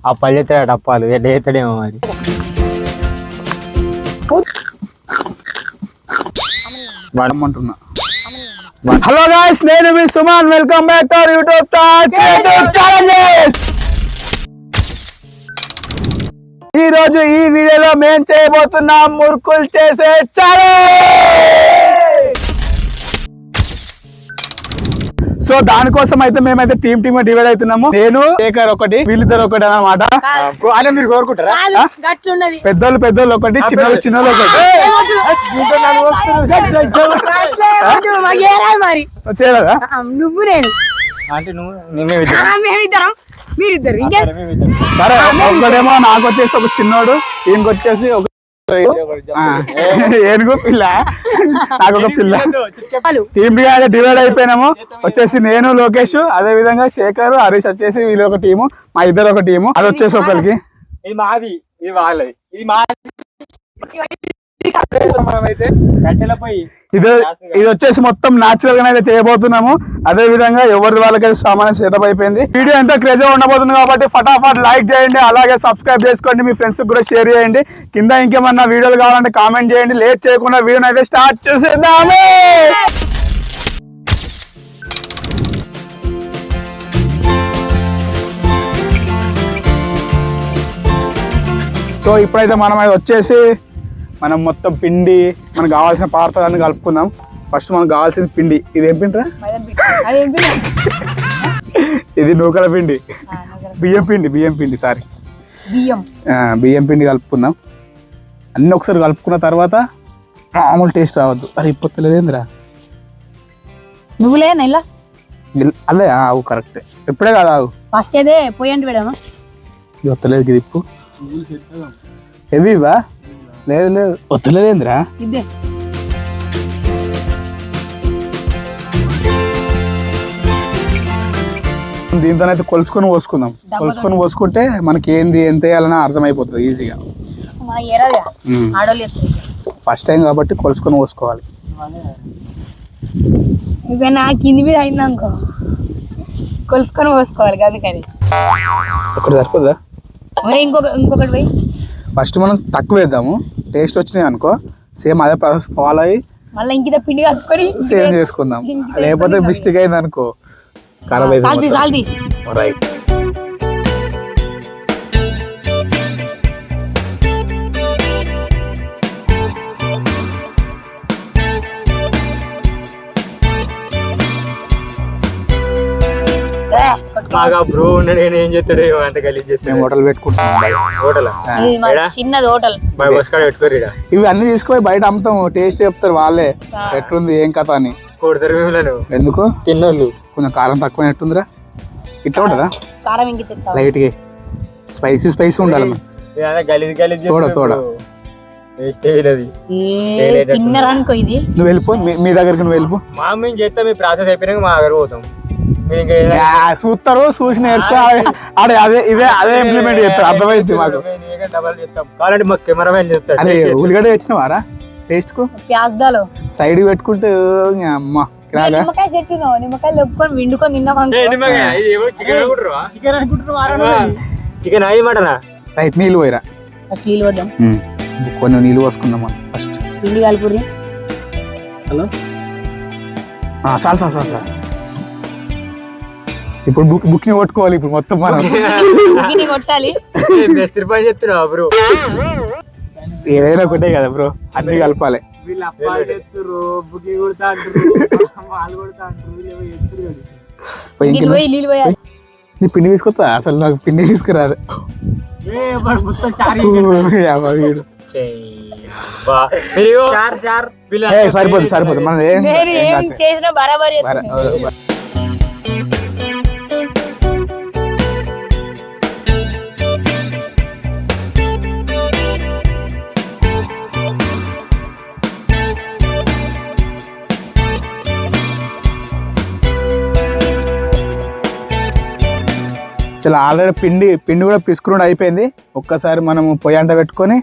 అప్పాలు చేస్తాడు అప్పాలు ఎట్లా చేస్తాడేమో మరి. వాడమంటున్నా. హలో గాయ్స్, నేను మీ Suman. Welcome back to our YouTube channel. ఈ రోజు ఈ వీడియోలో మేము చేయబోతున్నాం మురుకులు చేసే ఛాలెంజ్. సో దానికోసం అయితే మేమైతే టీమ్ డివైడ్ అవుతున్నాము. నేను శేఖర్ ఒకటి, వీళ్ళిద్దరు ఒకటి అన్నమాట. మీరు కోరుకుంటారా? పెద్దోళ్ళు ఒకటి, చిన్నోళ్ళు ఒకటి. వచ్చేదా? నువ్వు నేను అంటే మేమిద్దరం మీరిద్దరు. సరే, ఒకడేమో నాకు వచ్చేసి ఒక చిన్నోడు, ఈయనకి వచ్చేసి ఒక ఏనుగు పిల్ల, నాకు ఒక పిల్ల. టీమ్ గా డివైడ్ అయిపోయినాము. వచ్చేసి నేను, లోకేష్, అదే విధంగా శేఖర్, హరీష్ వచ్చేసి వీళ్ళు ఒక టీము, మా ఇద్దరు ఒక టీము. అది వచ్చేసి ఒకరికి ఇది మాది, ఇది వాళ్ళది, ఇది మాది. ఇది వచ్చేసి మొత్తం న్యాచురల్ గానే అయితే చేయబోతున్నాము. అదే విధంగా ఎవరి వాళ్ళకైతే సామాన్య సెటప్ అయిపోయింది. వీడియో ఎంతో క్రేజీగా ఉండబోతుంది కాబట్టి ఫటాఫట్ లైక్ చేయండి, అలాగే సబ్స్క్రైబ్ చేసుకోండి, మీ ఫ్రెండ్స్ కూడా షేర్ చేయండి. కింద ఇంకేమన్నా వీడియోలు కావాలంటే కామెంట్ చేయండి. లేట్ చేయకుండా వీడియోని అయితే స్టార్ట్ చేసేద్దాము. సో ఇప్పుడైతే మనం అయితే వచ్చేసి మనం మొత్తం పిండి, మనకు కావాల్సిన పదార్థాలన్నీ కలుపుకుందాం. ఫస్ట్ మనకు కావాల్సిన పిండి. ఇది ఏం పిండి రా? ఇది నూకల పిండి, బియ్యం పిండి సారీ, బియ్యం పిండి కలుపుకుందాం. అన్నీ ఒకసారి కలుపుకున్న తర్వాత మామూలు టేస్ట్ రావద్దు. అరే ఇప్పలేదేందిరా? నువ్వులే ఇలా అదే ఆవు కరెక్టే. ఎప్పుడే కాదు ఆవు ఫస్ట్ అదే పోయండి మేడమా. ఇది వస్తలేదు, ఇది ఇప్పు హెవీవా? లేదు వస్తలేదేంద్రా? దీంతోనైతే కొలుచుకొని పోసుకుంటే మనకి ఏంది ఎంత వేయాలని అర్థమైపోతుంది ఈజీగా. ఫస్ట్ టైం కాబట్టి కొలుచుకొని పోసుకోవాలి. కింది మీద అయిందనుకో కొలుసుకొని పోసుకోవాలి. అందుకని ఒకటి సరిపోదా? ఇంకొకటి పోయి ఫస్ట్ మనం తక్కువ వేద్దాము. టేస్ట్ వచ్చినాయి అనుకో, సేమ్ అదే ప్రాసెస్ ఫాలో అయ్యి మళ్ళీ ఇంకిత పిండి కలుపుకొని సేమ్ చేసుకుందాం. లేకపోతే మిస్టేక్ అయింది అనుకో ఖరాబ్ అయింది. రైట్. బ్రో నేను ఏం చేస్తాడు అంటే గలీజ్ చేసి హోటల్ పెట్టుకుంటాం. చిన్నది హోటల్ పెట్టుకోరు. ఇవి అన్ని తీసుకొని బయట అమ్ముతాం, టేస్ట్ చెప్తారు వాళ్ళే ఎట్లుంది ఏం కథ అని. కొడతారు మేము ఎందుకు? తిన్నోళ్ళు కొంచెం కారం తక్కువ ఎట్టుందిరా? ఇట్లా ఉంటుందా? కారం లైట్ గా స్పైసీ ఉండాలి. తోడ నువ్వు వెళ్ళిపో, మీ దగ్గరికి నువ్వు వెళ్ళిపో. మా మేము చేస్తాం, మీ ప్రాసెస్ అయిపోయినాక మా దగ్గర పోతాం. చూస్తారు, చూసి నేర్చుకో. అదే ఇంప్లిమెంట్ చేస్తారు, అర్థమైంది మాకు. కావాలంటే మాకు కెమెరా మ్యాన్ చెప్తాడు. అరే ఉల్లిగడ్డ తెచ్చినవారా టేస్ట్ కు? సైడ్ పెట్టుకుంటే అమ్మ నిమ్మకాయ చెట్టు, నిమ్మకాయలు ఒప్పుకొని విండుకొని తిన్నాం. చికెన్ అయ్యి మటనా? రైట్. నీళ్ళు పోయిరా, నీళ్ళు వద్దాం. కొన్ని నీళ్ళు పోసుకుందాం మనం ఫస్ట్. పిండి కలుపురి. హలో, చాలు. ఇప్పుడు బుక్ ని కొట్టుకోవాలి. ఇప్పుడు మొత్తం మనం కొట్టాలి. చెప్తున్నావు బ్రో, ఏదైనా ఒకటే కదా బ్రో, అన్ని కలపాలి. నీ పిండి తీసుకొస్తా, అసలు నాకు పిండి తీసుకురాదు. సరిపోతుంది మనం ఏం చేసినా బరాబరి. చాలా ఆల్రెడీ పిండి కూడా పిసుకుడు అయిపోయింది. ఒక్కసారి మనం పొయ్యి అంట పెట్టుకొని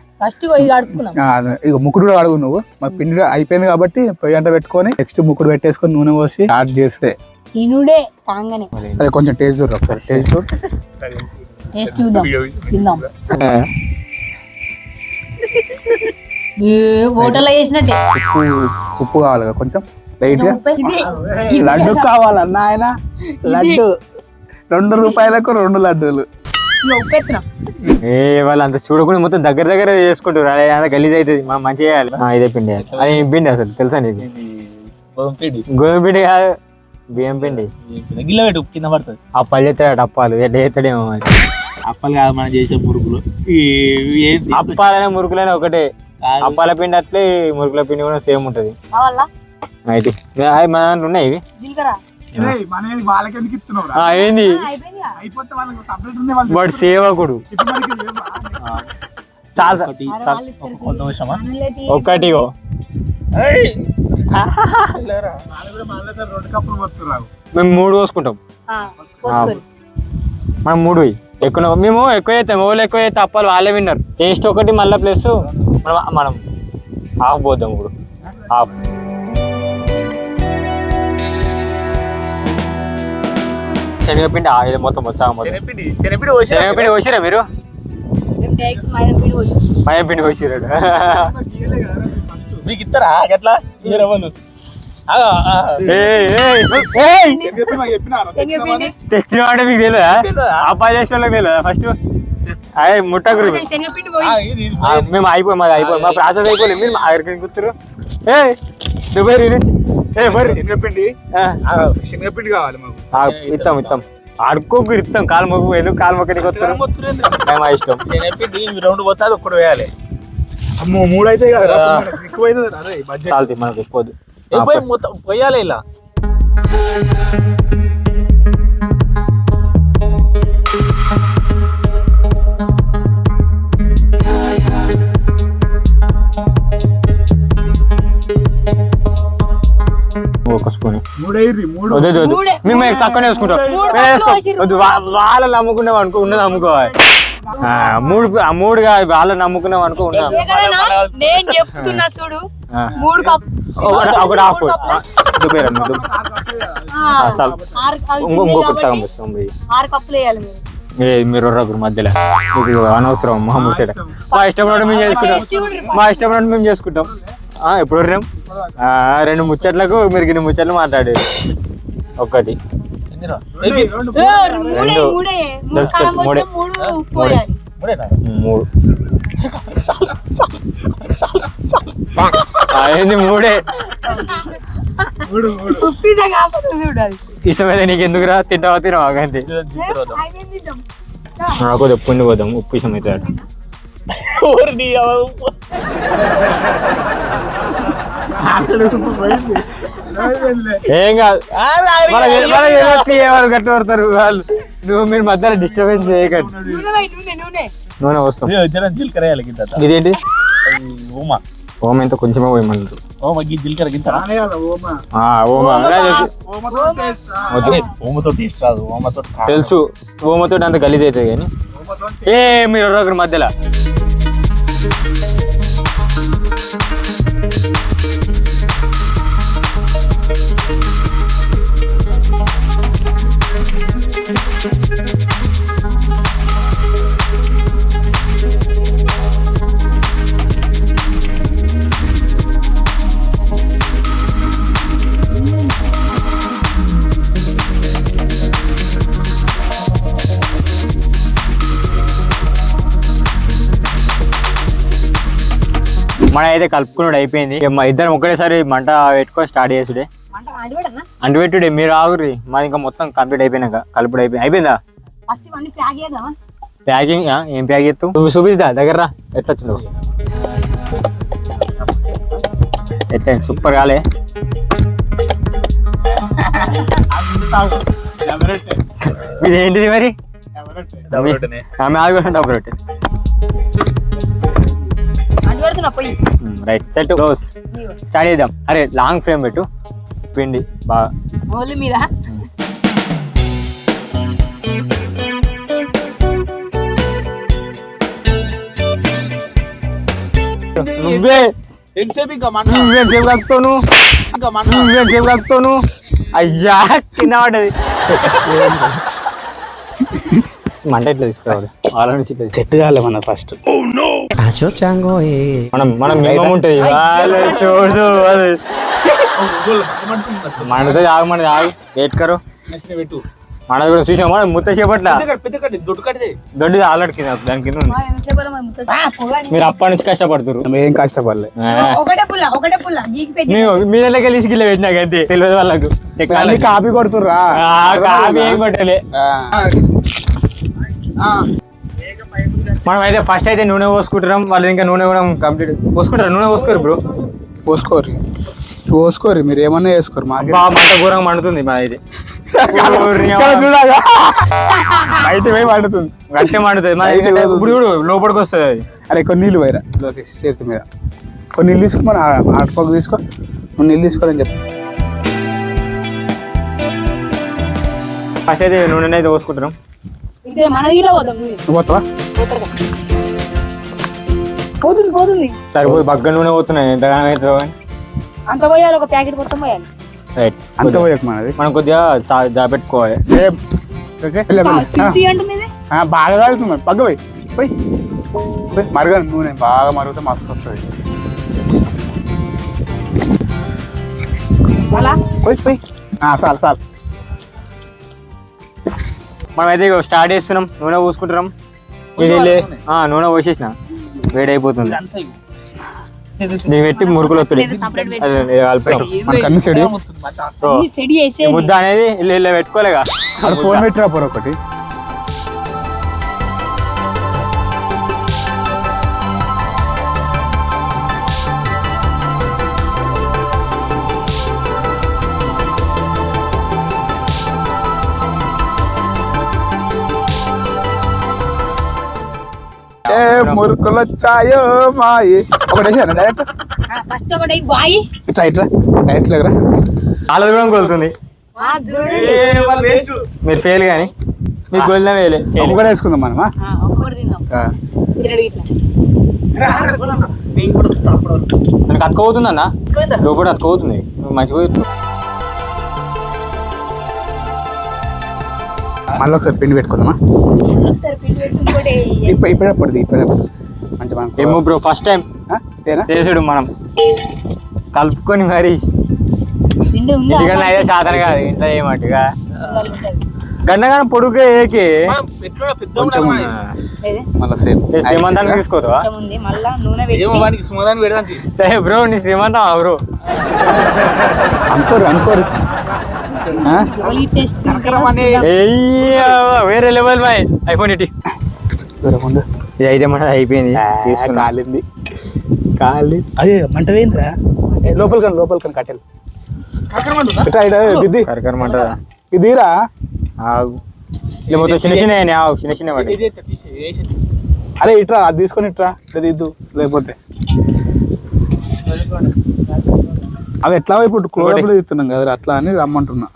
ఇక ముక్కుడు కూడా అడుగు నువ్వు. మా పిండి అయిపోయింది కాబట్టి పొయ్యి అంట పెట్టుకొని నెక్స్ట్ ముక్కుడు పెట్టేసుకొని నూనె పోసి స్టార్ట్ చేస్తే తినుడే తాంగనే. అదే కొంచెం టేస్ట్ చూడు ఒకసారి, టేస్ట్ చూడు. టేస్ట్ చూద్దాం తిందాం హోటల్లో చేసినట్టే ఉప్పు కావాలి కొంచెం లైట్ గా ఇది లడ్డు కావాలన్న ఆయన లడ్డు 2 రూపాయలకు 2 లడ్డూలు ఉప్పు ఎత్తున ఏ వాళ్ళు అంత చూడకుండా మొత్తం దగ్గర చేసుకుంటారు అదే అంత గలీజ్ అవుతుంది మనం మంచిగా చేయాలి ఇదే పిండి వేయాలి. అది ఏం పిండి అసలు తెలుసా నీకు గోధుమ పిండి కాదు బియ్యం పిండి గిల్ల పెట్టు కింద పడుతుంది. అప్పాలు చేస్తాడు అప్పాలు ఎట్లా చేస్తాడేమో మరి. అప్పలు కాదు మనం చేసే మురుగులు అప్పాలనే మురుకులనే ఒకటే అప్పాల పిండి అట్లే మురుకుల పిండి కూడా సేమ్ ఉంటది కావాలా అయితే అవి మన దాంట్లో ఉన్నాయి ఇవి జీలకర్ర వాళ్ళకి ఎందుకు ఇస్తున్నావు ఏంది అయిపోయిందిగా అయిపోతే వాళ్ళకి సపరేట్ ఉంది వాళ్ళు వాడు సేవకుడు చాలా కొంత విషయమా ఒక్కటి రెండు కప్పులు పడుతున్నారు మేము 3 పోసుకుంటాం మనం 3 ఎక్కువ మేము ఎక్కువ చేస్తాం వాళ్ళు ఎక్కువ చేస్తే అప్పాలు వాళ్ళే విన్నారు టేస్ట్ ఒకటి మళ్ళీ ప్లస్ మనం హాఫ్ పోద్దాం ఇప్పుడు హాఫ్ శనగపిండి ఇది మొత్తం శనగపిండి పోసిరా మీరు మయం పిండి పోసిరాడు మీకు ఇస్తారా ఎట్లా ఇరవలు తెచ్చిన వాడే మీకు తెలియదా అబ్బాయి చేసిన వాళ్ళకి తెలియదా ఫస్ట్ అదే ముట్టగురు మేము అయిపోయి మాది అయిపోయి మా ప్రాసెస్ అయిపోలేదు మీరు మా దగ్గరికి కూర్చురు దుబాయ్ రీచ్ శనగపిండి శనగపిండి కావాలి మాకు ఇస్తాం ఆడుకోకు ఇస్తాం కాలు మొక్కు ఎందుకు కాలు మొక్కడికి వస్తారు మా ఇష్టం శనగపిండి 2 పోతాది ఒక్కడు వేయాలి. అమ్మో 3 అయితే కదా ఎక్కువ అవుతుంది అదే బడ్జెట్ చాలుతుంది మనకు ఎక్కువ మొత్తం పోయాలి ఇలా ఒక స్పూన్ 3 మేము తక్కువనే వేసుకుంటాం వద్దు వాళ్ళని నమ్ముకున్నాం అనుకో ఉన్నది అమ్ముకోవాలి 3 వాళ్ళని నమ్ముకున్నాం అనుకో ఉన్నాం నేను చెప్తున్నా చూడు 3 కప్ ఒకటి హాఫ్ దుబ్బేరా ఇంకొకటి సగం వస్తాం 6 కప్పులు వేయాలి మీరు రొర్రకు మధ్యలో మీకు అనవసరం మా ముచ్చట మా ఇష్టపడినట్టు మేము చేసుకుంటాం మేము చేసుకుంటాం ఎప్పుడు వర్రాం 2 ముచ్చట్లకు మీరు 2 ముచ్చట్లు మాట్లాడేది ఒకటి 3 ఏంది 3 ఇష్టమైతే నీకు ఎందుకురా తింటావా అంతే నాకు ఉప్పు పోదాం ఉప్పు ఇష్టం అయితే ఏం కాదు గట్టి పడతారు వాళ్ళు నువ్వు మీరు మధ్యలో డిస్టర్బెన్స్ చేయకండి నూనె వస్తాం జీలకర్ర వేయాలి గింత ఇదేంటి ఓమా ఓమ ఎంత కొంచెమే పోయమన్నారు ఓమా జీలకర్ర గింత ఓమతో టేస్ట్ రాదు ఓమతో తెలుసు ఓమతో అంత గలీజ్ అవుతుంది కానీ మీరు ఒకరి మధ్యలో మన అయితే కలుపుకున్నాడు అయిపోయింది మా ఇద్దరం ఒకటేసారి మంట పెట్టుకొని స్టార్ట్ చేసుడే అంటుపెట్టుడే మీరు ఆగురి మాది ఇంకా మొత్తం కంప్లీట్ అయిపోయినాక కలుపుడు అయిపోయిందా ప్యాకింగ్ ఏం ప్యాక్ చేస్తావు నువ్వు చూపిద్దా దగ్గర ఎట్లా వచ్చిందో ఎట్లా సూపర్ కాలే ఇదేంటిది మరి డబ్బు రొట్టె రైట్ సెట్ క్లోజ్ స్టార్ట్ చేద్దాం అరే లాంగ్ ఫ్రేమ్ పెట్టు పిండి బాగా మీద నువ్వే నువ్వేసేపు కలుపుతాను అయ్యా కింద పడ్డది మంట ఎట్లా తీసుకురావాలి వాళ్ళ నుంచి ఇట్లా సెట్ కాలే మన ఫస్ట్ మనం మినిమం ఉంటుంది వాళ్ళు చూడు అది మనతో ఆగు మనది ఆగు వెయిట్ కరు పెట్టు మనది కూడా చూసాం మనం ముత్త చేపట్ల దొడ్డు కడితే దొడ్డిది ఆల్రెడీ కింద దాని కింద ఉంది మీరు అప్పటి నుంచి కష్టపడుతున్నారు ఏం కష్టపడలే ఒకటే పుల్ల గీకి పెట్టి మీ దగ్గర తీసుకెళ్ళి పెట్టినాక అంతే తెలియదు వాళ్ళకు అన్ని టెక్నాలజీ కాపీ కొడుతుర్రా కాపీ ఏం కొట్టలే మనం అయితే ఫస్ట్ అయితే నూనె పోసుకుంటున్నాం వాళ్ళు ఇంకా నూనె కూడా కంప్లీట్ పోసుకుంటారు నూనె పోసుకోరు బ్రో పోసుకోరు మీరు ఏమన్నా వేసుకోరు మాకు మంట ఘోరంగా మండుతుంది మా ఇది చూడాలి బయట పోయి మండుతుంది గట్టి మండుతుంది మా ఇప్పుడు చూడు లోపలికి వస్తుంది అది అరే కొన్ని నీళ్ళు పోయిరా లోకేష్ చేతి మీద కొన్ని నీళ్ళు తీసుకో మన ఆటపోకు తీసుకో నువ్వు నీళ్ళు తీసుకోవాలని చెప్పు ఫస్ట్ అయితే నూనె అయితే పోసుకుంటున్నాం ఇదే మన దగ్గర పోదాం నువ్వు పోతావా పోతుంది సరిపోయి బగ్గ నూనె పోతున్నాయి ఎంతగానో అవుతుందో కానీ అంత పోయాలి ఒక ప్యాకెట్ మొత్తం పోయాలి రైట్ అంత పోయాక మనది మనం కొద్దిగా పెట్టుకోవాలి అంటుంది బాగా కాలుతుంది మరి పగ్గ పోయి పోయి మరగదు నూనె బాగా మరుగుతే మస్తు వస్తుంది అలా పోయి చాలు మనం అయితే స్టార్ట్ చేస్తున్నాం నూనె పోసుకుంటున్నాం ఇది నూనె పోసేసిన వేడి అయిపోతుంది నేను పెట్టి మురుకులు వస్తుంది మనకు అన్ని సెడి సెడి వేసే ముద్ద అనేది ఇలా పెట్టుకోలేగా అక్కడ ఫోన్ పెట్టిరా పోరు ఒకటి మురుకులు వచ్చాయో మాయి ఒకటి వేసాను డైరెక్ట్ ఫస్ట్ ఒకటి బాయ్ ఇట్లా డైరెక్ట్ లేకరా చాలా దూరం కొలుతుంది మీరు ఫెయిల్ కానీ మీకు గొల్లం వేయలే ఒకటి వేసుకుందాం మనమా ఒక్కొక్కటి తిందాం మనకు అక్క అవుతుంది అన్న లోపల అక్క అవుతుంది మంచిగా మళ్ళీ ఒకసారి పిండి పెట్టుకుందామా ఒకసారి పిండి పెట్టుకుంటే ఇప్పుడే పడుతుంది మంచి మనం ఏమో బ్రో ఫస్ట్ టైం చేసాడు మనం కలుపుకొని మరి పిండి ఉందా ఇంటికన్నా అయితే శాతం కాదు ఇంట్లో ఏమట్టుగా గన్నగానే పొడుగు ఏకి కొంచెం మళ్ళీ సేమ్ శ్రీమంతానికి తీసుకోవా కొంచెం ఉంది మళ్ళా నూనె పెట్టి సుమదాన్ని పెడదానికి సరే బ్రో నీ శ్రీమంతం బ్రో అనుకోరు ఓలీ టేస్ట్ వేరే లెవెల్ బాయ్ ఐఫోన్ ఇటీ ఇది అయితే మన అయిపోయింది కాలింది కాలి అదే మంట వేయిందిరా లోపల కానీ కట్టెలు బిద్ది కరకరమంటదా ఇదిరా ఇది మొత్తం చిన్న చిన్న వాటి అరే ఇట్రా అది తీసుకొని ఇట్రా ఇద్దు లేకపోతే అవి ఎట్లా ఇప్పుడు క్లోజప్లో ఇస్తున్నాం కదా అట్లా అని రమ్మంటున్నా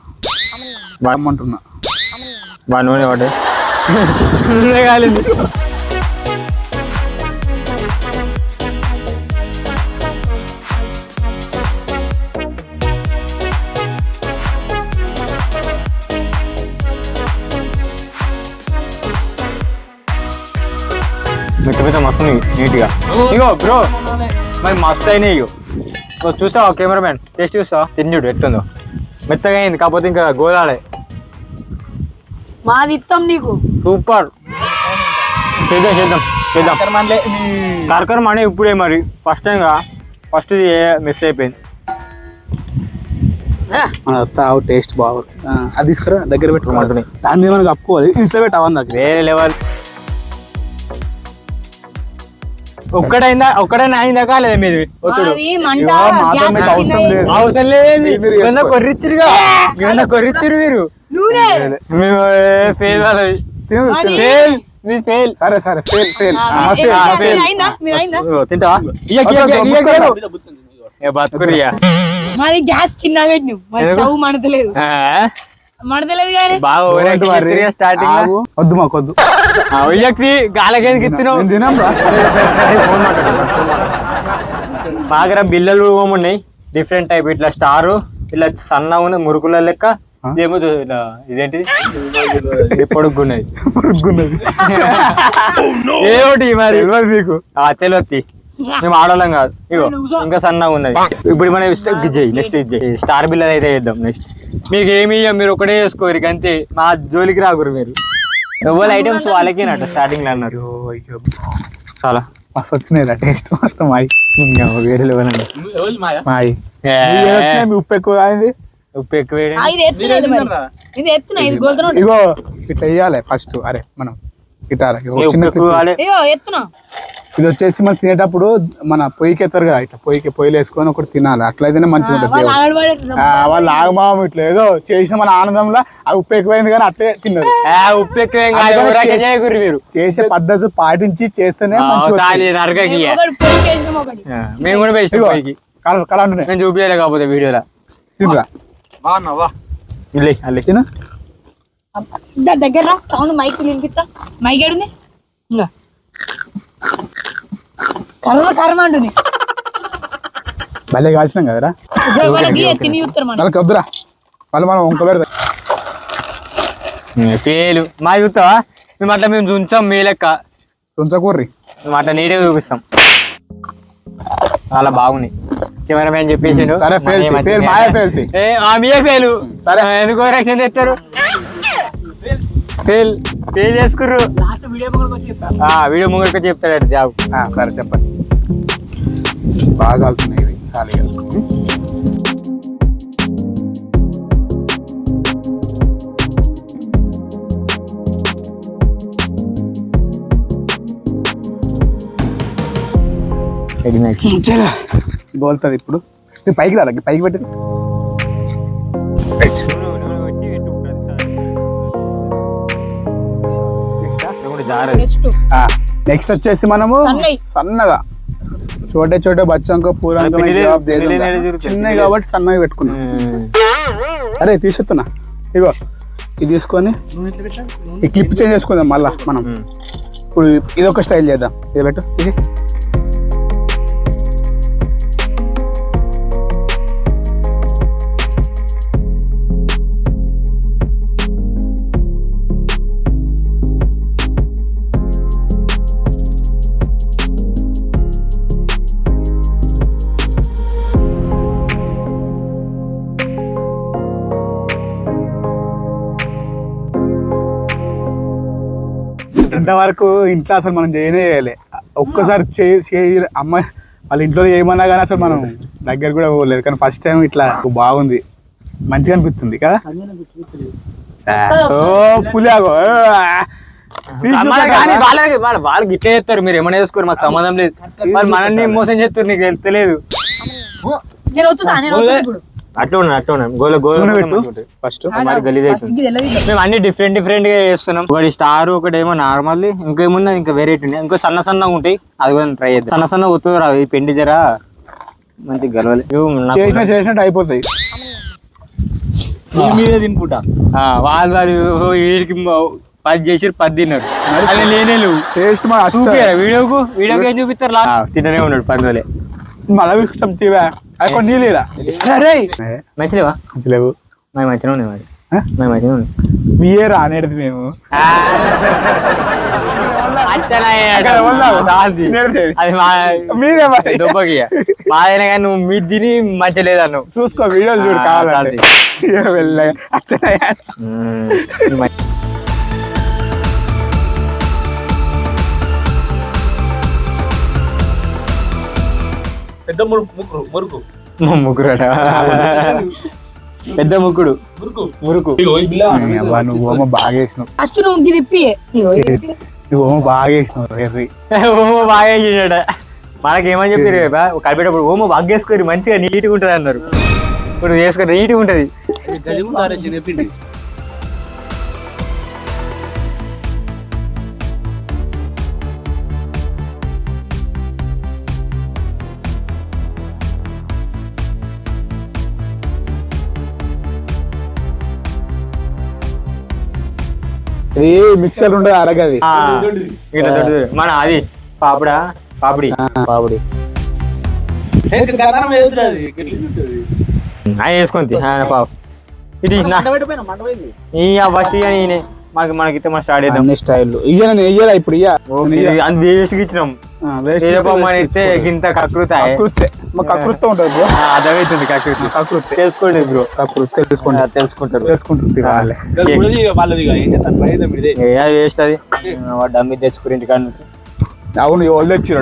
బా నూనె వాడు నూనె కాలింది మిట్ట మస్తు నీట్గా ఇగో బ్రో మరి మస్తు అయినాయి ఇగో చూస్తావా కెమెరామ్యాన్ టేస్ట్ చూస్తావా తిండి ఎట్టుందో మెత్తగా అయింది కాకపోతే ఇంకా గోలాలే మాది ఇస్తాం నీకు సూపర్ చేద్దాం కరకరం అనే ఇప్పుడే మరి ఫస్ట్ టైంగా ఫస్ట్ మిస్ అయిపోయింది టేస్ట్ బాగుంది అది తీసుకురా దగ్గర పెట్టుకోమంటుంది దాని మీద మనకు కప్పుకోవాలి ఇంట్లో పెట్టావని దగ్గర వేరే లెవెల్ ఒక్కడైనా అయిందా కాలేదా మీది ఒత్తుడు అవసరం లేదు ఏమన్నా కొర్రిచ్చిరుగా ఏమన్నా కొర్రిచ్చిరు మీరు ఫెయిల్ వాళ్ళది ఫెయిల్ సరే ఫెయిల్ తింటావా బతుకురియా మాది గ్యాస్ చిన్న పెట్టినాం స్టవ్ మడతలేదు కానీ బాగా స్టార్టింగ్ వద్దు మాకు వద్దు గాలకేందుకు ఇస్తున్నావు తినాం బాగా బిల్లలు ఉన్నాయి డిఫరెంట్ టైప్ ఇట్లా స్టారు ఇట్లా సన్న ఉన్న మురుకుల లెక్క ఇదేమో ఇలా ఇదేంటి పొడుగున్నది ఏమిటి మరి మీకు తెలియదు మేము ఆడవాళ్ళం కాదు ఇగో ఇంకా సన్నగా ఉన్నది ఇప్పుడు మనం నెక్స్ట్ ఇది స్టార్ బిల్ అయితే వేద్దాం నెక్స్ట్ మీకు ఏమి మీరు ఒకటే వేసుకోరు అంతే మా జోలికి రాకురు మీరు ఎవరి ఐటమ్స్ వాళ్ళకేనట స్టార్టింగ్ లో అన్నారు చాలా మస్తు వచ్చినాయి టేస్ట్ మొత్తం మాయి వేరే లెవెల్ అండి మాయి వచ్చినాయి ఉప్పు ఎక్కువ అయింది ఉప్పు ఎక్కువ ఇగో ఇట్లా వేయాలి ఫస్ట్ అరే మనం ఇట్లా చిన్న ఇది వచ్చేసి మనం తినేటప్పుడు మన పొయ్యికి ఎత్తారు కదా ఇట్లా పొయ్యిలు వేసుకొని ఒకటి తినాలి అట్లయితేనే మంచిగా ఉంటుంది వాళ్ళు ఆగమామ ఇట్లా ఏదో చేసిన మన ఆనందంలో ఆ ఉప్పు ఎక్కువైంది కానీ అట్లే తిన్నారు ఉప్పు ఎక్కువ మీరు చేసే పద్ధతి పాటించి చేస్తేనే మంచిగా మేము కూడా బెస్ట్ నేను చూపించాలి కాకపోతే వీడియోలో తినరా తిన దగ్గర సౌండ్ మైక్ వినిపిస్తా మైక్ ఏడుంది కర్మ అంటుంది భలే కాల్చినాం కదరా తిని చూస్తారు మనం వాళ్ళకి వద్దురా వాళ్ళు మనం వంక పెడతాం పేలు మా చూస్తావా మేము అట్లా మేము చూంచాం మీ లెక్క తుంచకూర్రి మేము అట్లా నీట్గా చూపిస్తాం చాలా బాగున్నాయి కెమెరామెన్ చెప్పేసాడు సరే మీరే ఫెయిల్ సరే ఎందుకు రక్షణ తెస్తారు ఫెయిల్ చేసుకుర్రు వీడియో ముంగడికి చెప్తాడు జాబ్ సరే చెప్పండి బాగా వెళ్తున్నాయి ఇవి సాలిగా గోల్తుంది ఇప్పుడు పైకి రాదా పైకి పెట్టింది నెక్స్ట్ వచ్చేసి మనము సన్నగా చోటే చోటే బచ్చంకో పూరంకో చిన్నవి కాబట్టి సన్నగా పెట్టుకున్నాం అరే తీసేస్తున్నా ఇగో ఇది తీసుకొని ఈ క్లిప్ చేంజ్ చేసుకుందాం మళ్ళా మనం ఇప్పుడు ఇది ఒక స్టైల్ చేద్దాం ఇది పెట్టు ఇది ఇంతవరకు ఇంట్లో అసలు మనం చేయలేదు ఒక్కసారి అమ్మాయి వాళ్ళ ఇంట్లో ఏమన్నా కానీ అసలు మనం దగ్గర కూడా పోలేదు కానీ ఫస్ట్ టైం ఇట్లా బాగుంది మంచిగా అనిపిస్తుంది కదా పులియాగో వాళ్ళు గిట్లే చేస్తారు మీరు ఏమైనా చేసుకోరు మాకు సంబంధం లేదు వాళ్ళు మనల్ని మోసం చేస్తారు నీకు తెలియదు అట్లా ఉన్నాం ఫస్ట్ గలీజ్ అవుతుంది మేము అన్ని డిఫరెంట్ గా చేస్తున్నాం ఒకటి స్టార్ ఒకటి ఏమో నార్మల్ ఇంకేమున్నా ఇంకా వెరైటీ ఉన్నాయి ఇంకో సన్నగా ఉంటాయి అది కూడా ట్రై చేద్దాం సన్న వస్తుంది రాదు ఈ పెండి జర మంచిగా గలవాలి చేసినట్టు అయిపోతాయి మీదే తినుకుంటా వాళ్ళు వీడికి 10 చేసి 10 తిన్నారు అది లేనే లేవు టేస్ట్ వీడియోకి ఏం చూపిస్తారు తిననే ఉన్నాడు 10 రోజులే మళ్ళీ తీసుకుంటాం అక్కడ నీళ్ళు మంచిలేవా మంచిలేవు మేము మంచిగా ఉన్నాయి మరి మేము మంచిగా ఉన్నాయి మీయేరా అనేది మేము దుబ్బకి మాదైనా కానీ నువ్వు మీ తిని మంచి లేదన్ను చూసుకో వీడియోలు చూడు కావాలంటే పెద్ద మురుకు పెద్ద ముక్కుడు మురుకు నువ్వు బాగా వేసినావు ఓమో బాగా వేసినావు ఓమో బాగా వేసినాడ మనకేమని చెప్పారు కలిపేటప్పుడు ఓమో బాగా వేసుకోరు మంచిగా నీట్గా ఉంటుంది అన్నారు ఇప్పుడు వేసుకోరు నీట్గా ఉంటుంది మిక్సర్ ఉండే అరగది మన అది పాపిడి వేసుకొని పావు ఇది ఈ ఫస్ట్ ఇక నేనే మనకితే మనం స్టార్ట్ చేద్దాం. అన్ని స్టైల్ ఇయ్యరా ఇప్పుడు అది వేస్ట్ ఇచ్చినాం. ఇస్తే ఇంత కకృత కకృతి ఉంటుంది బ్రో. అర్థమవుతుంది కకృతి. తెలుసుకోండి బ్రో. తెలుసుకుంటారు. వేస్ట్ అది డమ్మి తెచ్చుకుని ఇంటికాడ నుంచి. అవును ఎవరు తెచ్చిరు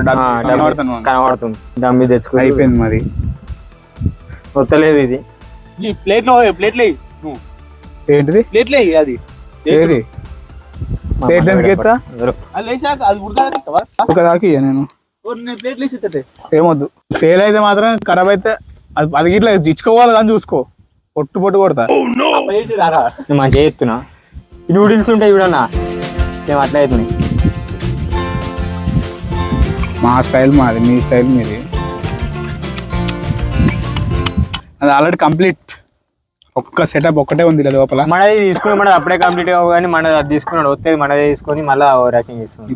కనబడుతుంది. డమ్మి తెచ్చుకుని అయిపోయింది మరి. కొత్తలేదు ఇది. ప్లేట్లే ఏంటిది ప్లేట్లే అది ఏది ప్లేట్ ఎందుకు ఎత్తా అది లేచాక అది ఉడకాక ఒకదాకి నేను ప్లేట్లు వేసి ఏమొద్దు. ఫెయిల్ అయితే మాత్రం ఖరాబ్ అయితే అది ఇట్లా ఇచ్చుకోవాలి కానీ చూసుకో. పొట్టు కొడతా. నేను మంచిగా చేస్తున్నా. నూడిల్స్ ఉంటాయి చూడన్నా మేము అట్లా అవుతున్నాయి. మా స్టైల్ మాది, మీ స్టైల్ మీది. అది ఆల్రెడీ కంప్లీట్. ఒక్క సెటప్ ఒక్కటే ఉంది లోపల. మనది తీసుకుని మనది అప్పుడే కంప్లీట్ కావు కానీ మనది అది తీసుకున్నాడు వస్తుంది. మనదే తీసుకొని మళ్ళీ రచింగ్ చేస్తున్నాం.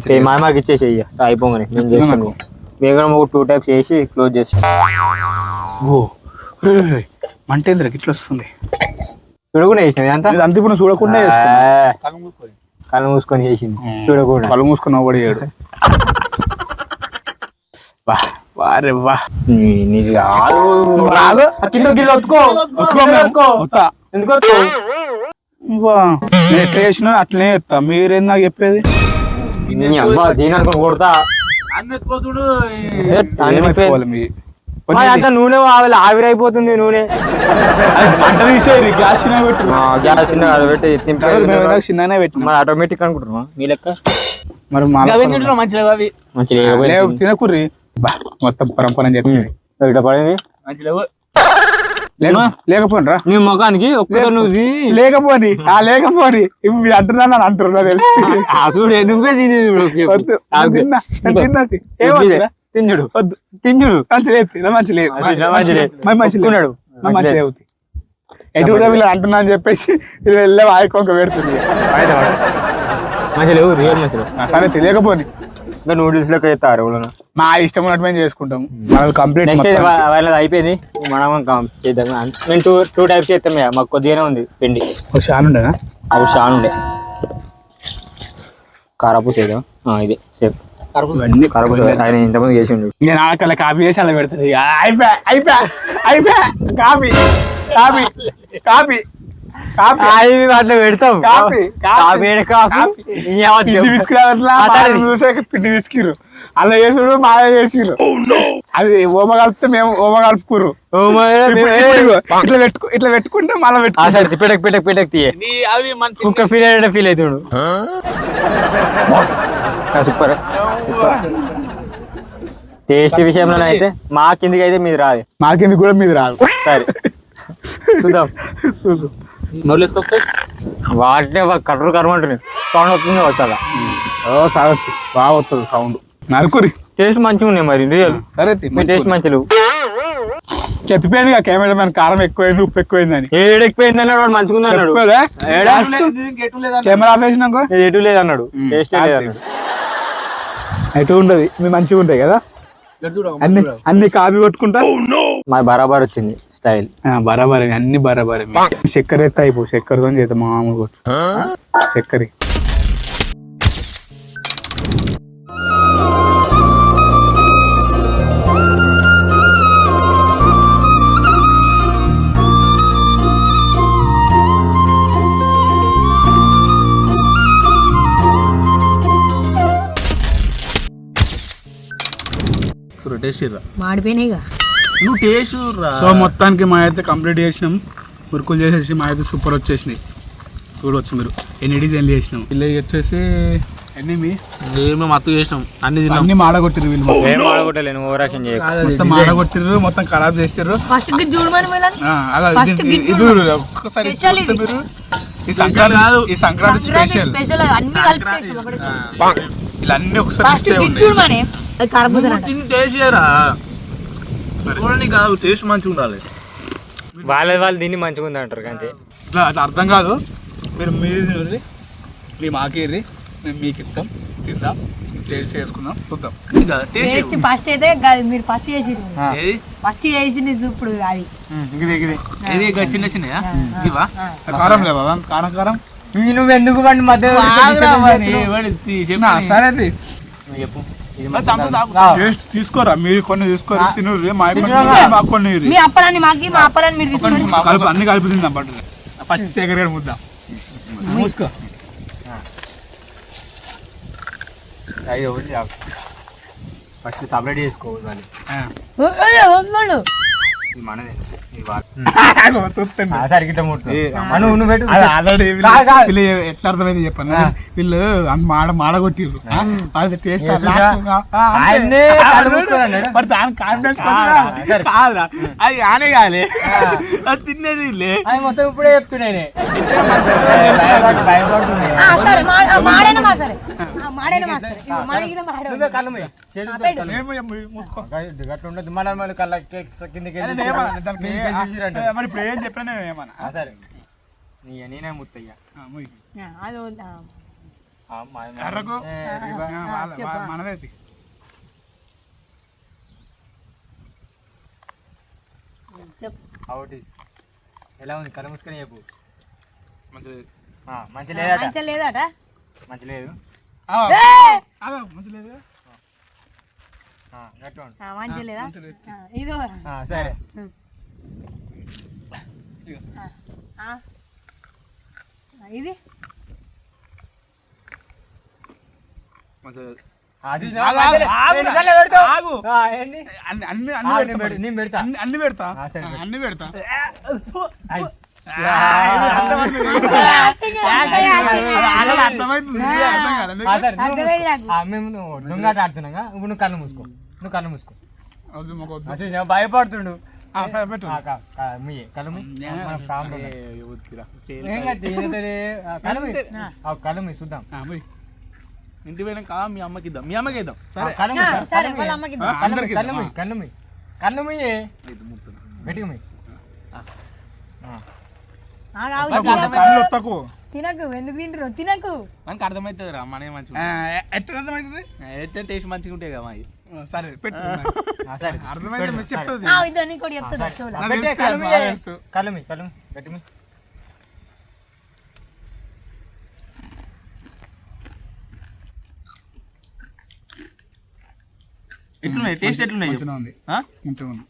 ఇది మాకు ఇచ్చేసి అయిపోగానే నేను చేస్తాను. మేము కూడా ఒక 2 టైప్స్ చేసి క్లోజ్ చేస్తాం. ఓ మంటేంద్ర ఇట్లా వస్తుంది. చూడకుండా చేసింది అంతా. అంత ఇప్పుడు చూడకుండా కళ్ళు మూసుకొని చేసింది. చూడకుండా కళ్ళు మూసుకొని ఒకటి చేయడు. వారే వా ఎందుకు ఎట్లా చేసినా అట్లనే చెప్తా. మీరేం నాకు చెప్పేది దీని అనుకుని కొడతా. నూనె ఆవిరైపోతుంది. నూనె మంట తీసేది. గ్యాస్ గ్యాస్ పెట్టి చిన్ననే పెట్టి మరి ఆటోమేటిక్ అనుకుంటున్నా మీ లెక్క. మరి మంచిగా తినకుర్రి మొత్తం పరంపర చెప్పింది. పడింది లేకపోయినరా నీ ముఖానికి ఒక్క నువ్వు లేకపోని ఇప్పుడు మీరు అంటున్నా అంటున్నా తెలుసు. చూడు నువ్వే తింజుడు తింజుడు మంచిగా ఎటు కూడా వీళ్ళు అంటున్నా అని చెప్పేసి వీళ్ళు వెళ్ళే వాయికొంక పెడుతుంది. మంచిగా లేవు రియల్ మంచిగా. సరే తెలియకపోని నూడిల్స్ లెక్క చేస్తారు. మా ఇష్టం ఉన్నట్టు మేము చేసుకుంటాం. కంప్లీట్ వాళ్ళది అయిపోయింది. మనం చేద్దాం. మేము 2 టైప్స్ చేస్తాం. మాకు కొద్దిగానే ఉంది పిండి. ఒక షాన్ ఉండేనా? అవి షాన్ ఉండే. కారపూస చేద్దాం. ఇదే సేపు కారపూస ఆయన ఇంతమంది చేసి ఉండు. నేను ఆకల కాఫీ చేసి అలా పెడతాను. అయిపోయా కాఫీ కాఫీ కాఫీ అట్లా పెడతాం. పిండి విసికిరు అలా చేసుడు మాయ చేసిరు. అది ఓమ కలిపితే మేము ఓమ కలుపుకురు. ఇట్లా పెట్టుకుంటే మళ్ళీ కుక్క ఫీల్ అయ్యే ఫీల్ అవుతాడు. సూపర్. టేస్ట్ విషయంలో అయితే మా కిందికి అయితే మీది రాదు. మా కిందికి కూడా మీది రాదు. సరే చూద్దాం. వాటినే కర్ర కరమంటుంది. సౌండ్ వస్తుంది వచ్చాలా. సాగత్తి బాగా వస్తుంది సౌండ్. నరుకురి టేస్ట్ మంచిగా ఉన్నాయి మరి రియల్. సరే టేస్ట్ మంచిగా చెప్పిపోయింది కెమెరా మ్యాన్ కారం ఎక్కువైంది ఉప్పు ఎక్కువైందని. ఏడెక్కిపోయింది అన్నాడు వాడు. మంచిగా ఉంది అన్నాడు. కెమెరా ఆఫ్ వేసినాక ఎటు లేదు అన్నాడు. టేస్ట్ లేదన్నాడు. ఎటు ఉండదు. మీ మంచిగా ఉంటాయి కదా అన్ని కాపీ కొట్టుకుంటా. మా బరాబర్ వచ్చింది స్టైల్. బరాబర్ అన్ని బరాబర్. చక్కెర ఎత్తా అయిపో. చక్కెరతో చేద్దాం మామూలు కొట్టు. చక్కెర మాడిపోయినాయిగా. నువ్వు టేస్ట్. సో మొత్తానికి మా అయితే కంప్లీట్ చేసినాం. మురుకులు చేసేసి మా అయితే సూపర్ వచ్చేసినాయి. చూడవచ్చు మీరు ఎన్ని డిజైన్లు చేసినాం. వీళ్ళు వచ్చేసి మేము మత్తు చేసినాం. అన్ని మాడగొట్టిరు. వీళ్ళు మొత్తం మాడగొట్టిర్రు. మొత్తం ఖరాబ్ చేసిర్రు. ఈ సంక్రాంతి స్పెషల్ ఇలా అన్ని ఒకసారి టేస్ట్ మంచిగా ఉండాలి. వాళ్ళు దీన్ని మంచిగా ఉంది అంటారు అంతే. ఇట్లా అట్లా అర్థం కాదు. మీరు మీరు మాకేర్రి మేము మీకు ఇస్తాం తిందాం. టేస్ట్ చేసుకుందాం చూద్దాం. టేస్ట్ ఫస్ట్ అయితే మీరు ఫస్ట్ చేసిరు ఫస్ట్ చేసింది ఇప్పుడు అది చిన్న చిన్న కారం లేవా కారం కారం నువ్వు ఎందుకు బండి మధ్య సరే చెప్పు టేస్ట్ తీసుకోరా మీరు కొన్ని తీసుకోరా తినరు మాకు కొన్ని మీ అప్పలాన్ని మాకి మా అప్పలాన్ని మీరు తీసుకోండి కలుపు అన్ని కలిపి తిందాం బట్టలు ఫస్ట్ శేఖర్ గారు ముద్ద మూసుకో ఫస్ట్ సపరేట్ చేసుకోవాలి మనదే సరికి ఇట్లా ముడుతుంది నువ్వు పెట్టు ఆల్రెడీ ఎట్లా అర్థమైంది చెప్పాను వీళ్ళు మాడగొట్టిర్రు అది టేస్ట్ మరి దాని కాన్ఫిడెన్స్ కాదురా అది ఆనే కాలే అది తినేది అది మొత్తం ఇప్పుడే చెప్తున్నాయి ఉండదు మన కళ్ళ కిందకి మరి ఇప్పుడు ఏం చెప్పినా ఏమన్నా సరే నేనే ముత్తయ్యా ఎర్రకు మనదే అవుట్ ఎలా ఉంది కళ్ళ మూసుకొని చెప్పు మంచిది మంచి లేదట లేదట మంచి లేదు మంచి లేదు మంచి లేదా ఇదో సరే ఇది అన్ని పెడతా మేము దొంగట ఆడుతున్నాగా ఇప్పుడు నువ్వు కళ్ళు మూసుకో భయపడుతుండు కళ్ళు చూద్దాం ఇంటి పోయినాక మీ అమ్మకి ఇద్దాం సరే కళ్ళు ముయ్యి గట్టిగా ముయ్యి తినకు ఎందుకు తింటారు తినకు మనకు అర్థమవుతుంది రా మన మంచిగా ఎట్లా అర్థమవుతుంది అయితే టేస్ట్ మంచిగా ఉంటాయి కదా మాది సరే పెట్టు అర్థమైతే చెప్తుంది ఇదని కూడా చెప్తుంది కళ్ళు గట్టి ఎట్లున్నాయి టేస్ట్ ఎట్లున్నాయి ఉంది మంచిగా ఉంది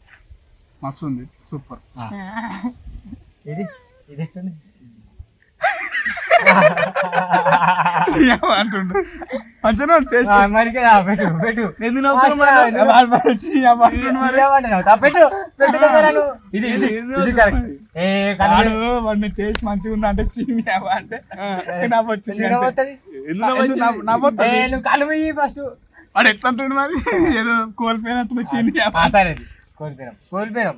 మస్తు ఉంది సూపర్ అంటుండు మంచిగా టేస్ట్ వాడిని టేస్ట్ మంచిగా ఉందా అంటే సీమియా అంటే నాకు వచ్చింది ఫస్ట్ వాడు ఎట్లా అంటుండు మరి ఏదో కోల్పోయినట్టు సీమియా సరే కోల్పోయినాం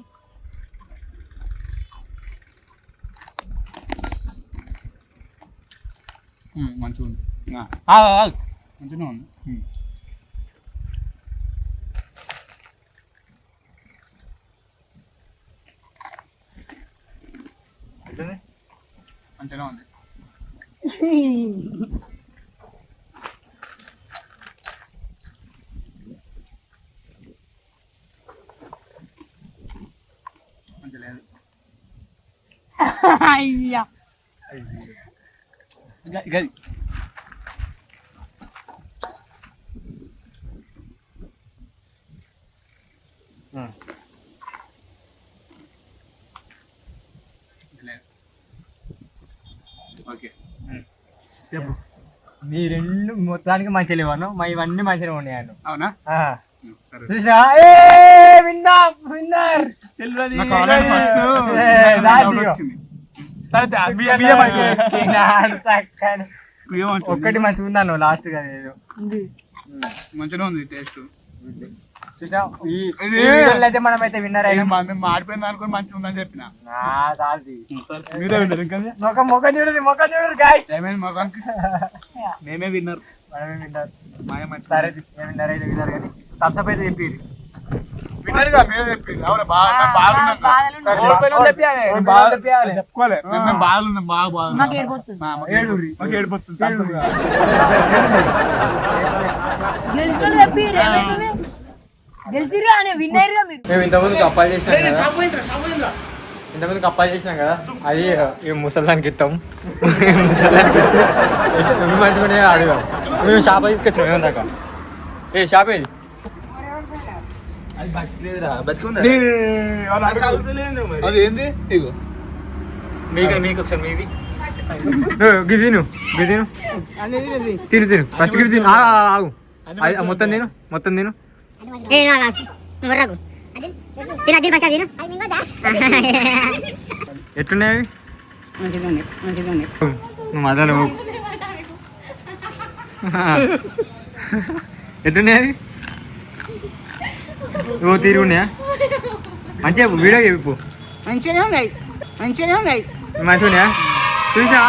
మంచిగా ఉంది మంచిగా ఉంది మంచిగా ఉంది మంచిగా లేదు అయ్యా ఓకే చెప్పు మీ రెండు మొత్తానికి మంచిగా లేవను మా ఇవన్నీ మంచిగా ఉన్నాయను అవునా చూసా ఒక్కటి మంచిగా ఉన్నాను లాస్ట్ గా మంచిగా ఉంది టేస్ట్ చూసా అయితే మనం అయితే విన్నర్ మాడిపోయింది అనుకుని మంచిగా ఉందని చెప్పిన మొక్క చూడరు గాయ్స్ మేమే విన్నర్ మనమే విన్నర్ సరే విన్నర్ అయితే విన్నర్ కానీ థమ్స్అప్ అయితే చెప్పి చెప్పుకోవాలి బాగా మాకు ఏడిపోతుంది ఏడిపోతుంది గెలిచిన చెప్పిర్రు ఏమైంది? గెలిచిర్రు అనే విన్నర్గా మీరు. మేము ఇంతకుముందు కప్పాలు చేసినాం కదా ఇంతకుముందు కప్పాలు చేసినాం కదా అది ఈ ముసలానికి ఇస్తాం ముసలానికి ఇచ్చి మంచిగానే అడుగుదాం మేము షాప్ తీసుకొచ్చినాం ఏమందాక ఏ షాప్ ఏది అది ఏంది ఇగో మీకు ఒకసారి మీది గిదిను తిను ఫస్ట్ గిది తిను ఆగు మొత్తం తిను ఎట్లున్నాయి నువ్వు మదాలు ఎట్లున్నాయి నువ్వు తీరుగున్నాయా మంచిగా వీడియో చెప్పు మంచిగా ఉన్నాయా చూసినా